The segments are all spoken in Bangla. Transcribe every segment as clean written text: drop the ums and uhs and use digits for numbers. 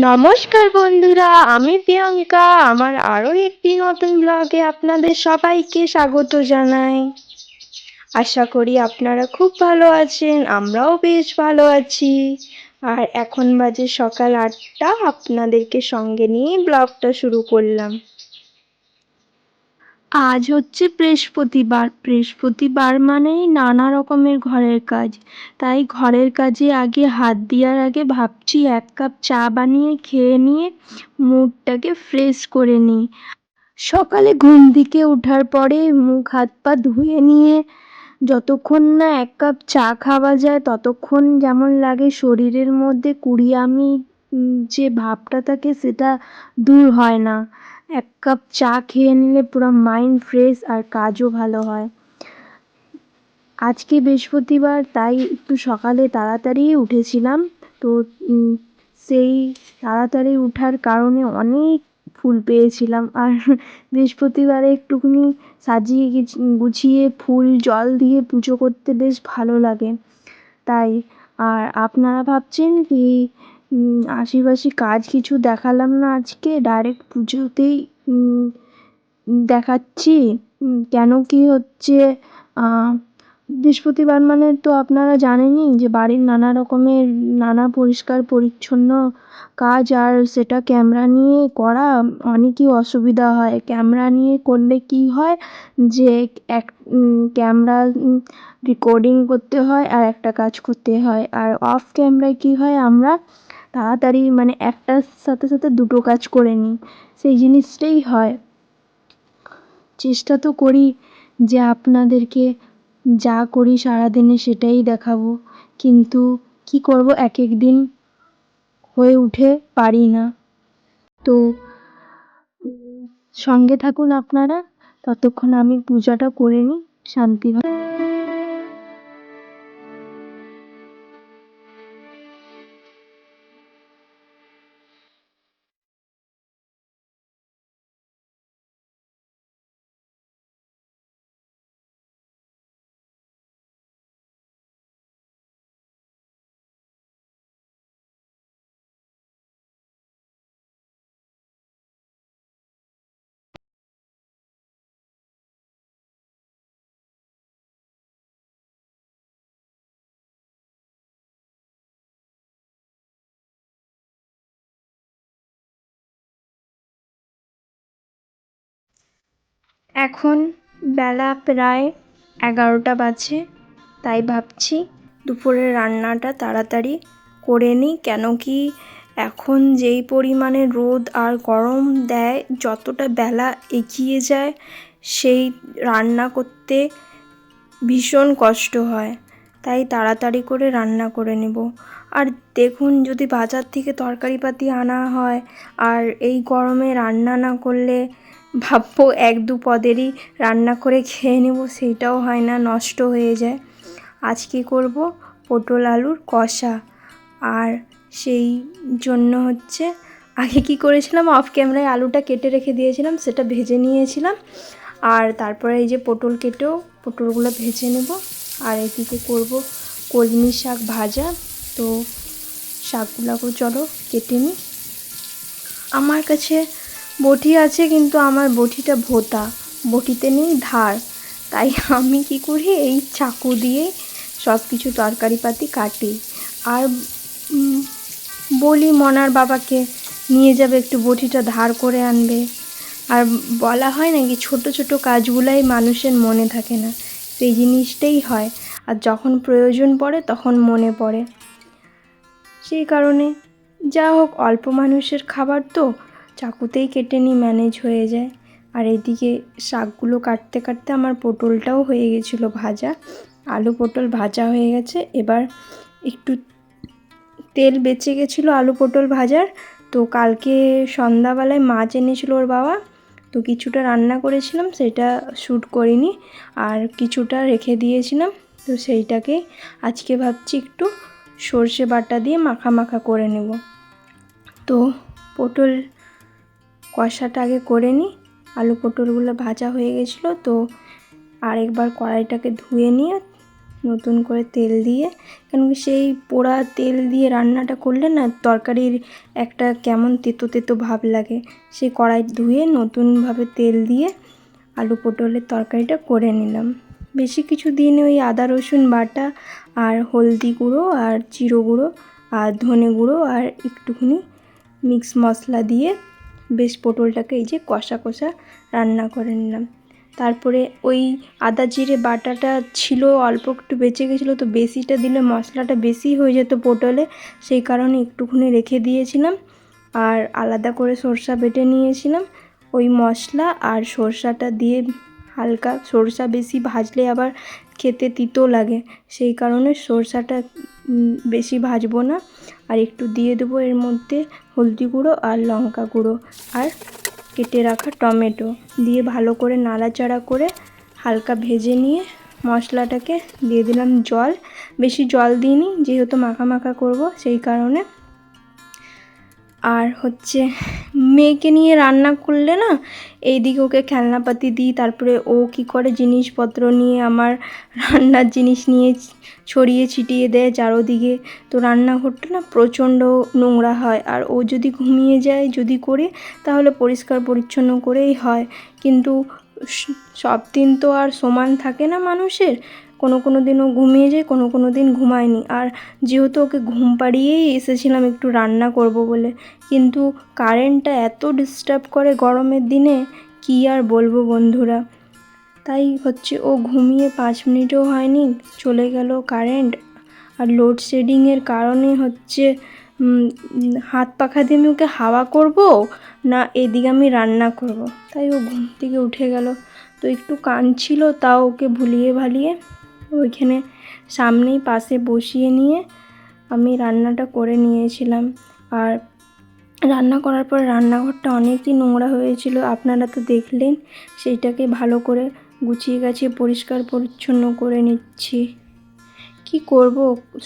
নমস্কার বন্ধুরা, আমি প্রিয়াঙ্কা। আমার আরো একটি নতুন ব্লগে আপনাদের সবাইকে স্বাগত জানাই। আশা করি আপনারা খুব ভালো আছেন, আমরাও বেশ ভালো আছি। আর এখন বাজে সকাল 8টা, আপনাদেরকে সঙ্গে নিয়ে ব্লগটা শুরু করলাম। আজ হচ্ছে বৃহস্পতিবার মানেই নানা রকমের ঘরের কাজ। তাই ঘরের কাজে আগে হাত দেওয়ার আগে ভাবছি 1 কাপ চা বানিয়ে খেয়ে নিয়ে মুডটাকে ফ্রেশ করে নিই। সকালে ঘুম থেকে ওঠার পরে মুখ হাত পা ধুয়ে নিয়ে যতক্ষণ না 1 কাপ চা খাওয়া যায় ততক্ষণ যেমন লাগে শরীরের মধ্যে কুড়িয়ামি যে ভাবটা থাকে সেটা দূর হয় না। 1 কাপ চা খেয়ে নিলে পুরো মাইন্ড ফ্রেশ আর কাজও ভালো হয়। আজকে বৃহস্পতিবার তাই একটু সকালে তাড়াতাড়ি উঠেছিলাম। তো সেই তাড়াতাড়ি উঠার কারণে অনেক ফুল পেয়েছিলাম। আর বৃহস্পতিবারে একটুখানি সাজিয়ে গুছিয়ে ফুল জল দিয়ে পুজো করতে বেশ ভালো লাগে। তাই আর আপনারা ভাবছেন কি আশেপাশে কাজ কিছু দেখালাম না আজকে, ডাইরেক্ট পুজোতেই দেখাচ্ছি। কেন কি হচ্ছে, বৃহস্পতিবার মানে তো আপনারা জানেনই যে বাড়ির নানা রকমের নানা পরিষ্কার পরিচ্ছন্ন কাজ, আর সেটা ক্যামেরা নিয়ে করা অনেকই অসুবিধা হয়। ক্যামেরা নিয়ে করলে কি হয় যে ক্যামেরা রেকর্ডিং করতে হয় আর একটা কাজ করতে হয়, আর অফ ক্যামেরায় কি হয় আমরা তাড়াতাড়ি মানে একটার সাথে সাথে দুটো কাজ করে নিই, সেই জিনিসটাই হয়। চেষ্টা তো করি যে আপনাদেরকে যা করি সারাদিনে সেটাই দেখাবো, কিন্তু কি করব এক এক দিন হয়ে উঠে পারি না। তো সঙ্গে থাকুন আপনারা, ততক্ষণ আমি পূজাটা করে নিই শান্তিভাবে। এখন বেলা প্রায় 11টা বাজে, তাই ভাবছি দুপুরের রান্নাটা তাড়াতাড়ি করে নিই। কেন কি এখন যেই পরিমাণে রোদ আর গরম দেয়, যতটা বেলা এগিয়ে যায় সেই রান্না করতে ভীষণ কষ্ট হয়। তাই তাড়াতাড়ি করে রান্না করে নেব। আর দেখুন, যদি বাজার থেকে তরকারিপাতি আনা হয় আর এই গরমে রান্না না করলে ভাববো 1-2 পদেরই রান্না করে খেয়ে নেব, সেইটাও হয় না, নষ্ট হয়ে যায়। আজকে করব পটল আলুর কষা। আর সেই জন্য হচ্ছে আগে কি করেছিলাম, অফ ক্যামেরায় আলুটা কেটে রেখে দিয়েছিলাম, সেটা ভেজে নিয়েছিলাম। আর তারপরে এই যে পটল কেটেও পটলগুলো ভেজে নেব। আর এদিকে করব কলমি শাক ভাজা। তো শাকগুলোকেও চলো কেটে নিই। আমার কাছে বটি আছে, কিন্তু আমার বটিটা ভোঁতা, বটিতে নেই ধার। তাই আমি কি করি, এই চাকু দিয়ে সব কিছু তরকারিপাতি কাটি। আর বলি মনার বাবাকে নিয়ে যাবে, একটু বটিটা ধার করে আনবে। আর বলা হয় নাকি ছোট ছোট কাজগুলাই মানুষের মনে থাকে না, সেই জিনিসটাই হয়। আর যখন প্রয়োজন পড়ে তখন মনে পড়ে। সেই কারণে যা হোক, অল্প মানুষের খাবার তো চাকুতেই কেটে নিই, ম্যানেজ হয়ে যায়। আর এদিকে শাকগুলো কাটতে কাটতে আমার পটলটাও হয়ে গেছিলো ভাজা। আলু পটল ভাজা হয়ে গেছে। এবার একটু তেল বেঁচে গেছিলো আলু পটল ভাজার, তো কালকে সন্ধ্যাবেলায় মাছ এনেছিল ওর বাবা, তো কিছুটা রান্না করেছিলাম, সেটা শ্যুট করিনি, আর কিছুটা রেখে দিয়েছিলাম। তো সেইটাকে আজকে ভাবছি একটু সর্ষে বাটা দিয়ে মাখা মাখা করে নেব। তো পটল কষাটা আগে করে নিই। আলু পটলগুলো ভাজা হয়ে গেছিলো, তো আরেকবার কড়াইটাকে ধুয়ে নিয়ে নতুন করে তেল দিয়ে, কেন কি সেই পোড়া তেল দিয়ে রান্নাটা করলে না তরকারির একটা কেমন তেতো তেতো ভাব লাগে। সেই কড়াই ধুয়ে নতুনভাবে তেল দিয়ে আলু পটলের তরকারিটা করে নিলাম। বেশি কিছু দিইনি, ওই আদা রসুন বাটা আর হলদি গুঁড়ো আর জিরে গুঁড়ো আর ধনে গুঁড়ো আর একটুখানি মিক্স মশলা দিয়ে বেশ পটলটাকে এই যে কষা কষা রান্না করে নিলাম। তারপরে ওই আদা জিরে বাটাটা ছিল, অল্প একটু বেঁচে গেছিলো, তো বেশিটা দিলে মশলাটা বেশি হয়ে যেত পটলে, সেই কারণে একটুখানি রেখে দিয়েছিলাম। আর আলাদা করে সরষা বেটে নিয়েছিলাম। ওই মশলা আর সরষাটা দিয়ে হালকা, সরষা বেশি ভাজলে আবার খেতে তিতো লাগে, সেই কারণে সরষাটা বেশি ভাজবো না। আর একটু দিয়ে দেবো এর মধ্যে হলদি গুঁড়ো আর লঙ্কা গুঁড়ো আর কেটে রাখা টমেটো দিয়ে ভালো করে নাড়াচাড়া করে হালকা ভেজে নিয়ে মশলাটাকে দিয়ে দিলাম জল। বেশি জল দিইনি, যেহেতু মাখা মাখা করব সেই কারণে। আর হচ্ছে মেয়েকে নিয়ে রান্না করলে না এইদিকে ওকে খেলনাপাতি দিই, তারপরে ও কি করে জিনিসপত্র নিয়ে আমার রান্নার জিনিস নিয়ে ছড়িয়ে ছিটিয়ে দেয় চারোদিকে। তো রান্নাঘরটা না প্রচণ্ড নোংরা হয়, আর ও যদি ঘুমিয়ে যায় যদি করে তাহলে পরিষ্কার পরিচ্ছন্ন করেই হয়। কিন্তু সব দিন তো আর সমান থাকে না মানুষের, কোনো দিন ও ঘুমিয়ে যায়, কোনো দিন ঘুমায়নি। আর যেহেতু ওকে ঘুম পাড়িয়েই এসেছিলাম একটু রান্না করব বলে, কিন্তু কারেন্টটা এত ডিস্টার্ব করে গরমের দিনে কী আর বলবো বন্ধুরা। তাই হচ্ছে ও ঘুমিয়ে 5 মিনিটও হয়নি চলে গেল কারেন্ট। আর লোডশেডিংয়ের কারণে হচ্ছে হাত পাখা দিয়ে আমি ওকে হাওয়া করব না এদিকে আমি রান্না করব, তাই ও ঘুম থেকে উঠে গেল। তো একটু কাঁদছিল, তাও ওকে ভুলিয়ে ভালিয়ে ওইখানে সামনেই পাশে বসিয়ে নিয়ে আমি রান্নাটা করে নিয়েছিলাম। আর রান্না করার পর রান্নাঘরটা অনেকই নোংরা হয়েছিল, আপনারা তো দেখলেন। সেইটাকে ভালো করে গুছিয়ে গাছিয়ে পরিষ্কার পরিচ্ছন্ন করে নিচ্ছি। কি করব,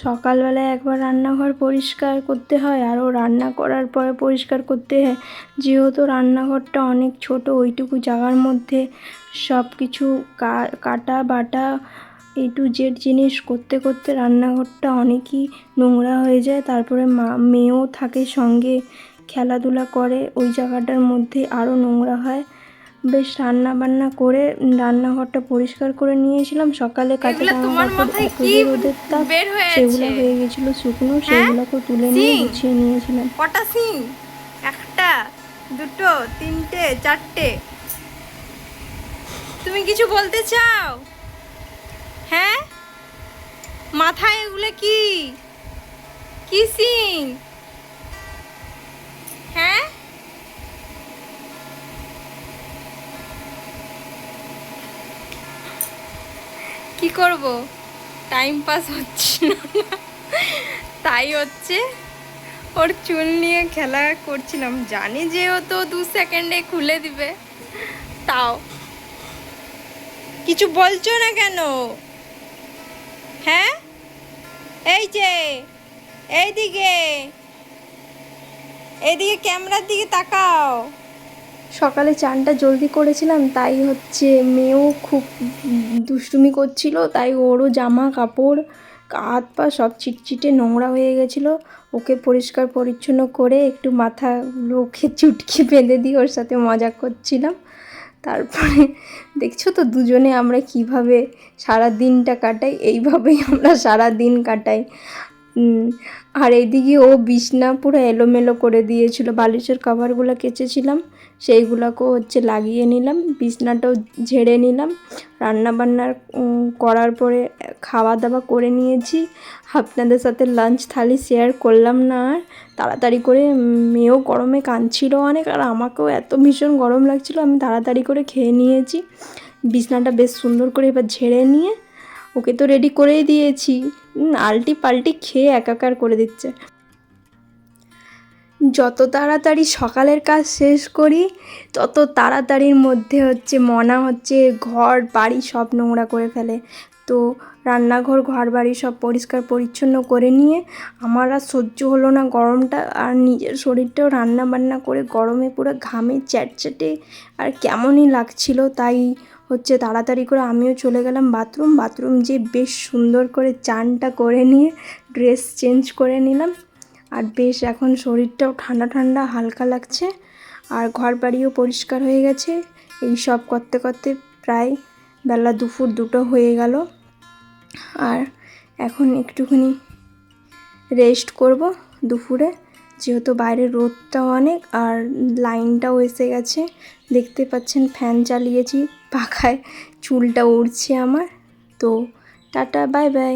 সকালবেলায় একবার রান্নাঘর পরিষ্কার করতে হয়, আরও রান্না করার পরে পরিষ্কার করতে হয়। যেহেতু রান্নাঘরটা অনেক ছোট, ওইটুকু জায়গার মধ্যে সব কিছু কাটা বাটা A to Z জিনিস করতে করতে রান্নাঘরটা অনেকই নোংরা হয়ে যায়। তারপরে মেয়েও থাকে সঙ্গে, খেলাধুলা করে, ওই জায়গাটার মধ্যে আরও নোংরা হয়। বেশ রান্না বান্না করে রান্নাঘরটা পরিষ্কার করে নিয়েছিলাম। সকালে কাঁচা জামা কাপড় এত যে রোদের তাপ, সেগুলো হয়ে গেছিলো শুকনো, সেগুলোকে তুলে নিয়ে গুছিয়ে নিয়েছিলাম। কটা সিং? একটা, দুটো, তিনটে, চারটে। তুমি কিছু বলতে চাও? হ্যাঁ, মাথায় এগুলো কি কি সিং? হ্যাঁ, কি করব, টাইম পাস হচ্ছে না, তাই হচ্ছে ওর চুল নিয়ে খেলা করছিলাম। জানি যে ও তো 2 সেকেন্ডে খুলে দিবে, তাও কিছু বলছো না কেন? হ্যাঁ, এই যে এইদিকে এইদিকে ক্যামেরার দিকে তাকাও। সকালে চানটা জলদি করেছিলাম, তাই হচ্ছে মেয়েও খুব দুষ্টুমি করছিল, তাই ওরও জামা কাপড় হাত পা সব চিটচিটে নোংরা হয়ে গেছিলো। ওকে পরিষ্কার পরিচ্ছন্ন করে একটু মাথাগুলোকে চুটকি বেঁধে দিয়ে ওর সাথে মজা করছিলাম। তারপরে দেখছো তো দুজনে আমরা কিভাবে সারা দিনটা কাটাই, এইভাবেই আমরা সারা দিন কাটাই। আর এদিকে ও বিছনা পুরো এলোমেলো করে দিয়েছিল, বালিশের কভারগুলো কেচেছিলাম, সেইগুলোকেও হচ্ছে লাগিয়ে নিলাম, বিছনাটাও ঝেড়ে নিলাম। রান্নাবান্নার করার পরে খাওয়া দাওয়া করে নিয়েছি। আপনাদের সাথে লাঞ্চ থালি শেয়ার করলাম না, আর তাড়াতাড়ি করে মেয়েও গরমে কাঁদছিল অনেক, আর আমাকেও এত ভীষণ গরম লাগছিল, আমি তাড়াতাড়ি করে খেয়ে নিয়েছি। বিছনাটা বেশ সুন্দর করে এবার ঝেড়ে নিয়ে ওকে তো রেডি করেই দিয়েছি, আলটি পাল্টি খেয়ে একাকার করে দিচ্ছে। যত তাড়াতাড়ি সকালের কাজ শেষ করি তত তাড়াতাড়ির মধ্যে হচ্ছে মনা হচ্ছে ঘর বাড়ি সব নোংরা করে ফেলে। তো রান্নাঘর ঘরবাড়ি সব পরিষ্কার পরিচ্ছন্ন করে নিয়ে আমার আর সহ্য হলো না গরমটা, আর নিজের শরীরটাও রান্না বান্না করে গরমে পুরো ঘামে চ্যাটচ্যাটে আর কেমনই লাগছিল। তাই হচ্ছে তাড়াতাড়ি করে আমিও চলে গেলাম বাথরুম যেয়ে বেশ সুন্দর করে চানটা করে নিয়ে ড্রেস চেঞ্জ করে নিলাম। আর বেশ এখন শরীরটাও ঠান্ডা ঠান্ডা হালকা লাগছে, আর ঘর বাড়িও পরিষ্কার হয়ে গেছে। এই সব করতে করতে প্রায় বেলা দুপুর 2টো হয়ে গেল। আর এখন একটুখানি রেস্ট করব দুপুরে, যেহেতু বাইরে রোদটাও অনেক আর লাইনটাও এসে গেছে। দেখতে পাচ্ছেন ফ্যান চালিয়েছি, পাখায় চুলটা উড়ছে আমার। তো টাটা, বাই বাই।